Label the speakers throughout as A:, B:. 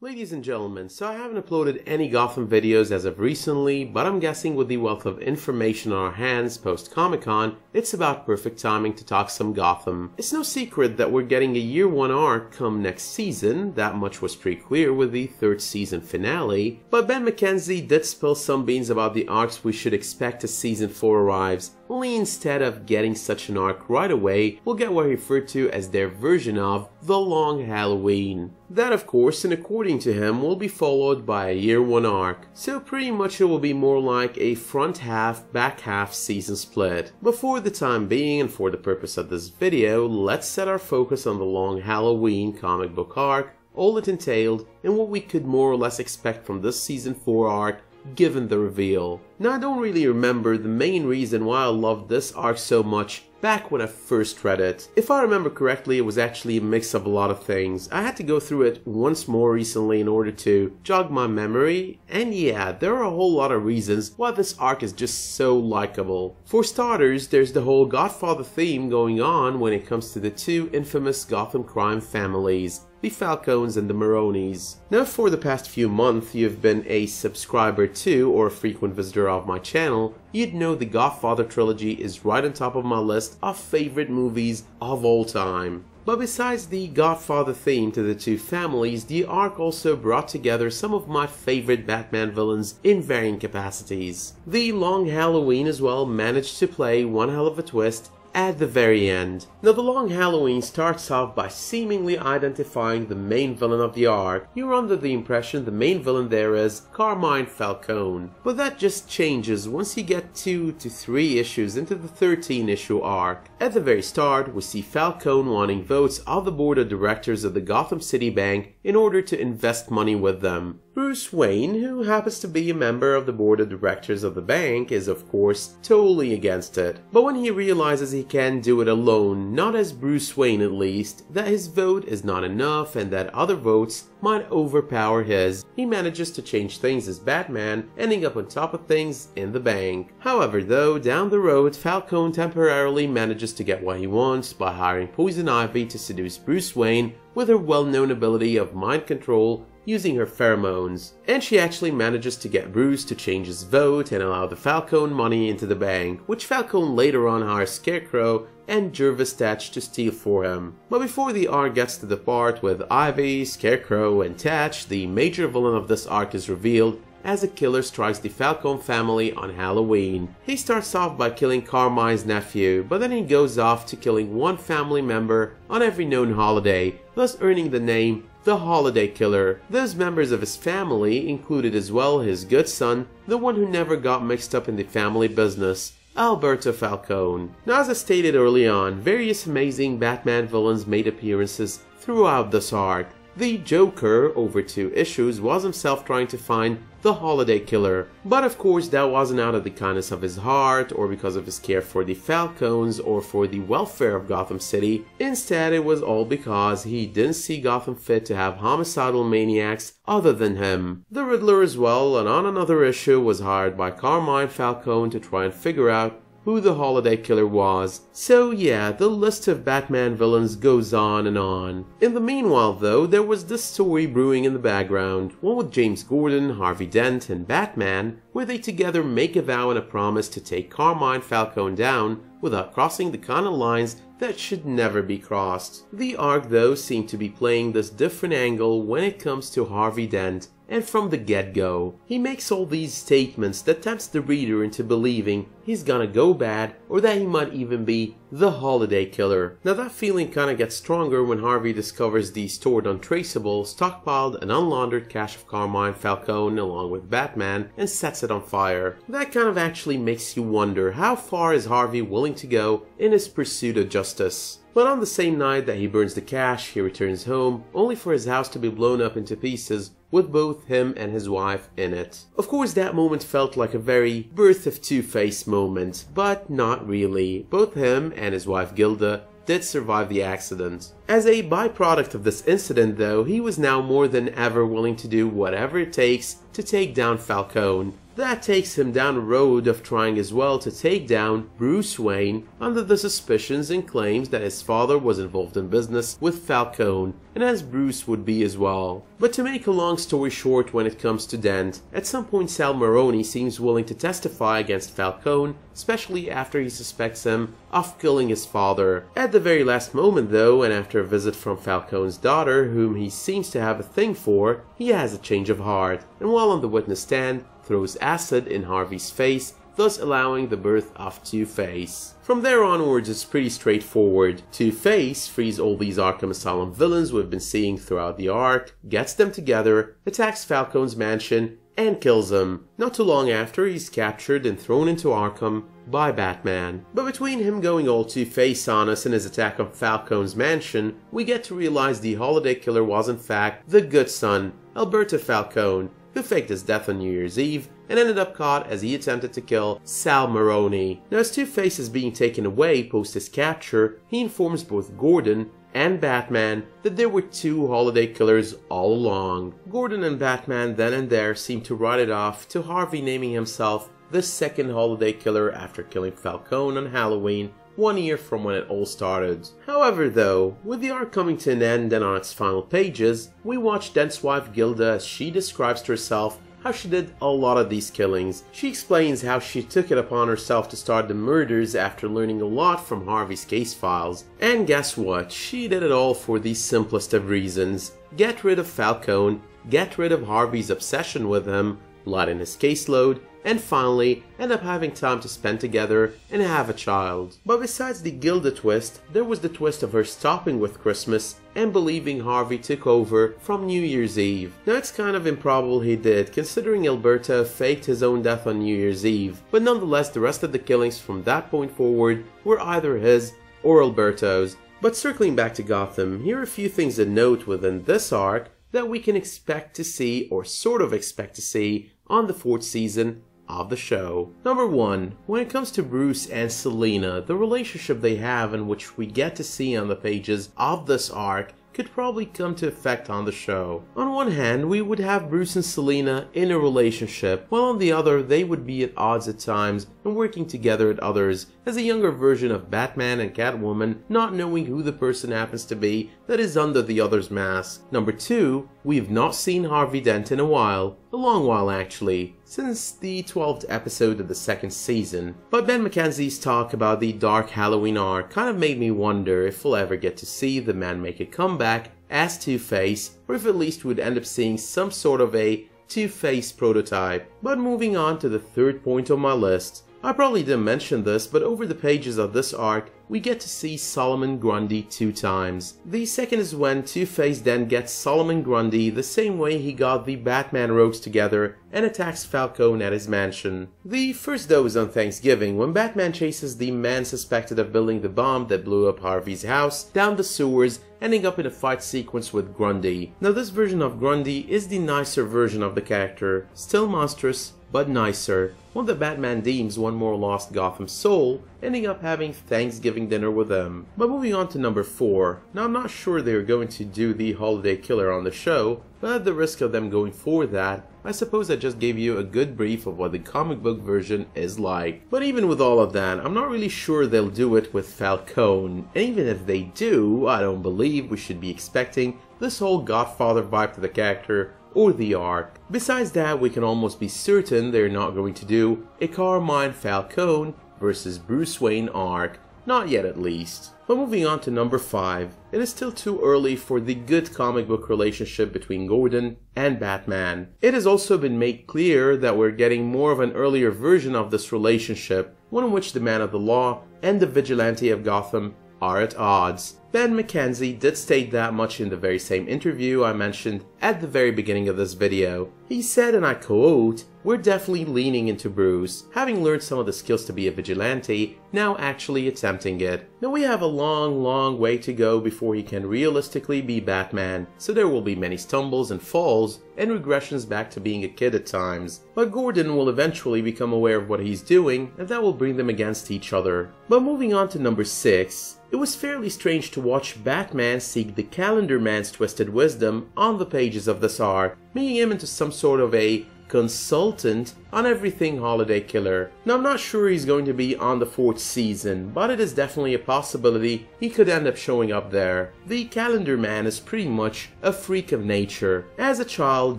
A: Ladies and gentlemen, so I haven't uploaded any Gotham videos as of recently, but I'm guessing with the wealth of information on our hands post-Comic-Con, it's about perfect timing to talk some Gotham. It's no secret that we're getting a year 1 arc come next season, that much was pretty clear with the 3rd season finale, but Ben McKenzie did spill some beans about the arcs we should expect as season 4 arrives. Only instead of getting such an arc right away, we'll get what he referred to as their version of the Long Halloween. That, of course, and according to him, will be followed by a year 1 arc, so pretty much it will be more like a front half, back half season split. But for the time being and for the purpose of this video, let's set our focus on the Long Halloween comic book arc, all it entailed, and what we could more or less expect from this season 4 arc given the reveal. Now, I don't really remember the main reason why I loved this arc so much back when I first read it. If I remember correctly, it was actually a mix of a lot of things. I had to go through it once more recently in order to jog my memory, and yeah, there are a whole lot of reasons why this arc is just so likable. For starters, there's the whole Godfather theme going on when it comes to the two infamous Gotham crime families, the Falcones and the Maronis. Now, for the past few months you've been a subscriber to or a frequent visitor of my channel, you'd know the Godfather trilogy is right on top of my list of favorite movies of all time. But besides the Godfather theme to the two families, the arc also brought together some of my favorite Batman villains in varying capacities. The Long Halloween as well managed to play one hell of a twist at the very end. Now, the Long Halloween starts off by seemingly identifying the main villain of the arc. You're under the impression the main villain there is Carmine Falcone, but that just changes once you get 2 to 3 issues into the 13-issue arc. At the very start, we see Falcone wanting votes of the board of directors of the Gotham City Bank in order to invest money with them. Bruce Wayne, who happens to be a member of the board of directors of the bank, is of course totally against it. But when he realizes he can do it alone, not as Bruce Wayne at least, that his vote is not enough and that other votes might overpower his, he manages to change things as Batman, ending up on top of things in the bank. However though, down the road, Falcone temporarily manages to get what he wants by hiring Poison Ivy to seduce Bruce Wayne with her well-known ability of mind control using her pheromones, and she actually manages to get Bruce to change his vote and allow the Falcone money into the bank, which Falcone later on hires Scarecrow and Jervis Tetch to steal for him. But before the arc gets to the part with Ivy, Scarecrow, and Tetch, the major villain of this arc is revealed as a killer strikes the Falcone family on Halloween. He starts off by killing Carmine's nephew, but then he goes off to killing one family member on every known holiday, thus earning the name the Holiday Killer. Those members of his family included as well his good son, the one who never got mixed up in the family business, Alberto Falcone. Now, as I stated early on, various amazing Batman villains made appearances throughout this arc. The Jjoker, over 2 issues, was himself trying to find the Holiday Killer, but of course that wasn't out of the kindness of his heart or because of his care for the Falcones or for the welfare of Gotham City. Instead, it was all because he didn't see Gotham fit to have homicidal maniacs other than him. The Riddler as well, and on another issue, was hired by Carmine Falcone to try and figure out who the Holiday Killer was. So yeah, the list of Batman villains goes on and on. In the meanwhile though, there was this story brewing in the background, one with James Gordon, Harvey Dent, and Batman, where they together make a vow and a promise to take Carmine Falcone down without crossing the kind of lines that should never be crossed. The arc though seemed to be playing this different angle when it comes to Harvey Dent, and from the get-go, he makes all these statements that tempts the reader into believing he's gonna go bad or that he might even be the Holiday Killer. Now, that feeling kinda gets stronger when Harvey discovers the stored untraceable, stockpiled and unlaundered cash of Carmine Falcone along with Batman and sets it on fire. That kind of actually makes you wonder, how far is Harvey willing to go in his pursuit of justice? But on the same night that he burns the cash, he returns home, only for his house to be blown up into pieces with both him and his wife in it. Of course, that moment felt like a very Birth of Two-Face moment, but not really. Both him and his wife Gilda did survive the accident. As a byproduct of this incident though, he was now more than ever willing to do whatever it takes to take down Falcone. that takes him down a road of trying as well to take down Bruce Wayne under the suspicions and claims that his father was involved in business with Falcone, and as Bruce would be as well. But to make a long story short, when it comes to Dent, at some point Sal Maroni seems willing to testify against Falcone, especially after he suspects him of killing his father. At the very last moment though, and after a visit from Falcone's daughter, whom he seems to have a thing for, he has a change of heart, and while on the witness stand, throws acid in Harvey's face, thus allowing the birth of Two-Face. From there onwards, it's pretty straightforward. Two-Face frees all these Arkham Asylum villains we've been seeing throughout the arc, gets them together, attacks Falcone's mansion, and kills him. Not too long after, he's captured and thrown into Arkham by Batman. But between him going all Two-Face on us and his attack on Falcone's mansion, we get to realize the holiday killer was in fact the good son, Alberto Falcone, who faked his death on New Year's Eve and ended up caught as he attempted to kill Sal Maroni. Now as Two-Face is being taken away post his capture, he informs both Gordon and Batman that there were two holiday killers all along. Gordon and Batman then and there seem to write it off, to Harvey naming himself the second holiday killer after killing Falcone on Halloween 1 year from when it all started. However though, with the arc coming to an end and on its final pages, we watch Dent's wife Gilda as she describes to herself how she did a lot of these killings. She explains how she took it upon herself to start the murders after learning a lot from Harvey's case files. And guess what? She did it all for the simplest of reasons. Get rid of Falcone, get rid of Harvey's obsession with him, lighten his caseload, and finally end up having time to spend together and have a child. But besides the Gilda twist, there was the twist of her stopping with Christmas and believing Harvey took over from New Year's Eve. Now it's kind of improbable he did, considering Alberto faked his own death on New Year's Eve, but nonetheless the rest of the killings from that point forward were either his or Alberto's. But circling back to Gotham, here are a few things to note within this arc that we can expect to see, or sort of expect to see, on the 4th season of the show. Number 1, when it comes to Bruce and Selina, the relationship they have and which we get to see on the pages of this arc could probably come to effect on the show. On one hand, we would have Bruce and Selina in a relationship, while on the other, they would be at odds at times and working together at others, as a younger version of Batman and Catwoman, not knowing who the person happens to be that is under the other's mask. Number 2, we've not seen Harvey Dent in a while. A long while actually, since the 12th episode of the 2nd season. But Ben McKenzie's talk about the Dark Halloween arc kind of made me wonder if we'll ever get to see the man make a comeback as Two-Face, or if at least we'd end up seeing some sort of a Two-Face prototype. But moving on to the 3rd point on my list, I probably didn't mention this, but over the pages of this arc, we get to see Solomon Grundy 2 times. The second is when Two-Face then gets Solomon Grundy the same way he got the Batman rogues together and attacks Falcone at his mansion. The first though is on Thanksgiving, when Batman chases the man suspected of building the bomb that blew up Harvey's house down the sewers, ending up in a fight sequence with Grundy. Now this version of Grundy is the nicer version of the character, still monstrous, but nicer, one that Batman deems one more lost Gotham soul, ending up having Thanksgiving dinner with him. But moving on to number 4, now I'm not sure they're going to do the holiday killer on the show, but at the risk of them going for that, I suppose I just gave you a good brief of what the comic book version is like. But even with all of that, I'm not really sure they'll do it with Falcone, and even if they do, I don't believe we should be expecting this whole Godfather vibe to the character or the arc. Besides that, we can almost be certain they're not going to do a Carmine Falcone versus Bruce Wayne arc, not yet at least. But moving on to number 5, it is still too early for the good comic book relationship between Gordon and Batman. It has also been made clear that we're getting more of an earlier version of this relationship, one in which the man of the law and the vigilante of Gotham are at odds. Ben McKenzie did state that much in the very same interview I mentioned at the very beginning of this video. He said, and I quote, "We're definitely leaning into Bruce, having learned some of the skills to be a vigilante, now actually attempting it. Now we have a long way to go before he can realistically be Batman, so there will be many stumbles and falls and regressions back to being a kid at times. But Gordon will eventually become aware of what he's doing, and that will bring them against each other." But moving on to number 6, it was fairly strange to watch Batman seek the Calendar Man's twisted wisdom on the pages of this arc, making him into some sort of a consultant on everything holiday killer. Now, I'm not sure he's going to be on the 4th season, but it is definitely a possibility he could end up showing up there. The calendar man is pretty much a freak of nature. As a child,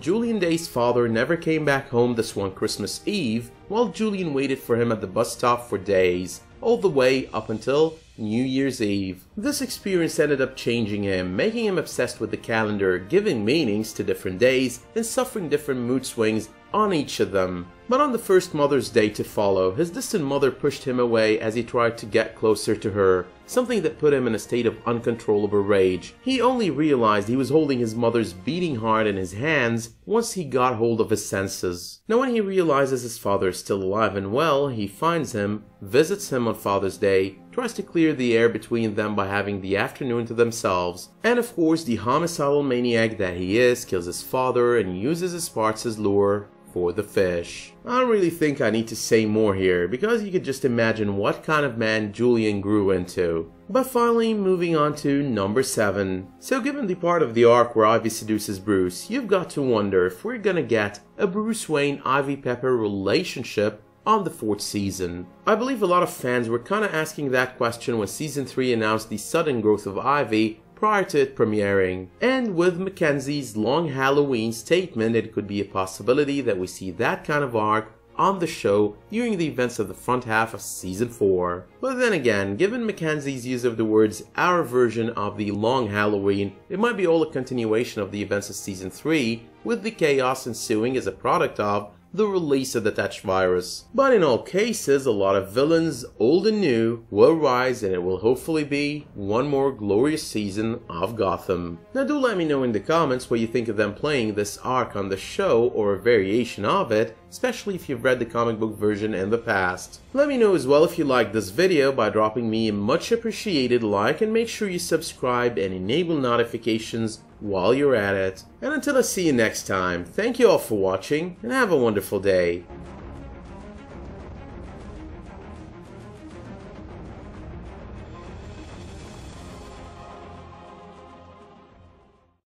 A: Julian Day's father never came back home this one Christmas Eve, while Julian waited for him at the bus stop for days, all the way up until New Year's Eve. This experience ended up changing him, making him obsessed with the calendar, giving meanings to different days, and suffering different mood swings on each of them. But on the first Mother's Day to follow, his distant mother pushed him away as he tried to get closer to her, something that put him in a state of uncontrollable rage. He only realized he was holding his mother's beating heart in his hands once he got hold of his senses. Now, when he realizes his father is still alive and well, he finds him, visits him on Father's Day, tries to clear the air between them by having the afternoon to themselves, and of course the homicidal maniac that he is kills his father and uses his parts as lure for the fish. I don't really think I need to say more here, because you could just imagine what kind of man Julian grew into. But finally, moving on to number 7. So given the part of the arc where Ivy seduces Bruce, you've got to wonder if we're gonna get a Bruce Wayne-Ivy Pepper relationship on the 4th season. I believe a lot of fans were kinda asking that question when season 3 announced the sudden growth of Ivy prior to it premiering, and with McKenzie's long Halloween statement, it could be a possibility that we see that kind of arc on the show during the events of the front half of season 4. But then again, given McKenzie's use of the words "our version of the long Halloween," it might be all a continuation of the events of season 3, with the chaos ensuing as a product of the release of the Tetch virus. But in all cases, a lot of villains, old and new, will rise, and it will hopefully be one more glorious season of Gotham. Now do let me know in the comments what you think of them playing this arc on the show, or a variation of it, especially if you've read the comic book version in the past. Let me know as well if you liked this video by dropping me a much appreciated like, and make sure you subscribe and enable notifications while you're at it. And until I see you next time, thank you all for watching, and have a wonderful day.